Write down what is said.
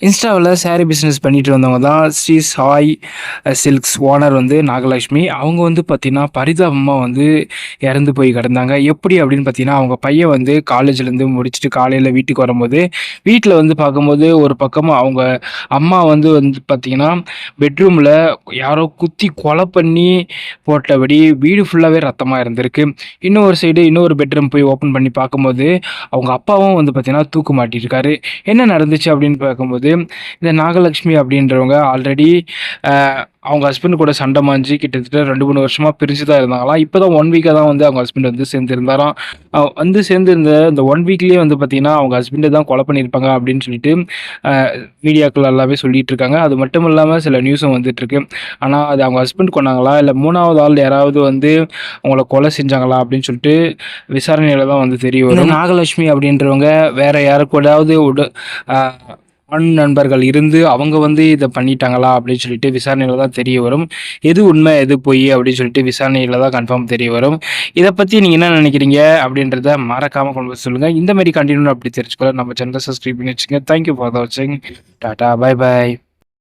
இன்ஸ்டாவில் சாரீ பிஸ்னஸ் பண்ணிட்டு வந்தவங்க தான் ஸ்ரீ சாய் சில்க்ஸ் ஓனர் வந்து நாகலட்சுமி. அவங்க வந்து பார்த்தீங்கன்னா பரிதாபமாக வந்து இறந்து போய் கிடந்தாங்க. எப்படி அப்படின்னு பார்த்தீங்கன்னா, அவங்க பையன் வந்து காலேஜ்லேருந்து முடிச்சுட்டு காலையில் வீட்டுக்கு வரும்போது வீட்டில் வந்து பார்க்கும்போது ஒரு பக்கமாக அவங்க அம்மா வந்து பார்த்தீங்கன்னா பெட்ரூமில் யாரோ குத்தி கொலை பண்ணி போட்டபடி வீடு ஃபுல்லாகவே ரத்தமாக இருந்திருக்கு. இன்னொரு சைடு இன்னொரு பெட்ரூம் போய் ஓப்பன் பண்ணி பார்க்கும்போது அவங்க அப்பாவும் வந்து பார்த்தீங்கன்னா தூக்கு மாட்டியிருக்காரு. என்ன நடந்துச்சு அப்படின்னு பார்க்கும்போது, இந்த நாகலட்சுமி அப்படின்றவங்க ஆல்ரெடி அவங்க ஹஸ்பண்ட் கூட சண்டை மாஞ்சு கிட்டத்தட்ட 2, 3 வருஷமா பிரிஞ்சு தான் இருந்தாங்களாம். இப்போ தான் 1 வீக்கா தான் வந்து அவங்க ஹஸ்பண்ட் வந்து சேர்ந்திருந்தாராம். வந்து சேர்ந்திருந்த இந்த 1 வீக்லயே வந்து பார்த்தீங்கன்னா, அவங்க ஹஸ்பண்ட தான் கொலை பண்ணியிருப்பாங்க அப்படின்னு சொல்லிட்டு அ மீடியாக்கள் எல்லாமே சொல்லிட்டு இருக்காங்க. அது மட்டும் இல்லாம சில நியூஸும் வந்துட்டுருக்கு. ஆனா அது அவங்க ஹஸ்பண்ட் கொன்னாங்களா? இல்ல 3வது ஆள் யாராவது வந்து அவங்கள கொலை செஞ்சாங்களா? அப்படின்னு சொல்லிட்டு விசாரணையில தான் வந்து தெரிய வரும். இந்த நாகலட்சுமி அப்படின்றவங்க வேற யாரு கூடயாவது அ ஆண் நண்பர்கள் இருந்து அவங்க வந்து இத பண்ணிட்டாங்களா அப்படின்னு சொல்லிட்டு விசாரணையில தான் தெரிய வரும். எது உண்மை, எது பொய் அப்படின்னு சொல்லிட்டு விசாரணையில தான் கன்ஃபார்ம் தெரிய வரும். இத பத்தி நீங்க என்ன நினைக்கிறீங்க அப்படின்றத மறக்காம கொண்டு வந்து சொல்லுங்க. இந்த மாரி கன்டினியூ அப்படி தெரிஞ்சுக்கொள்ள நம்ம சேனலை சப்ஸ்கிரைப் பண்ணி வச்சுக்கங்க. தேங்க் யூ ஃபார் வாட்சிங். Tata, bye by.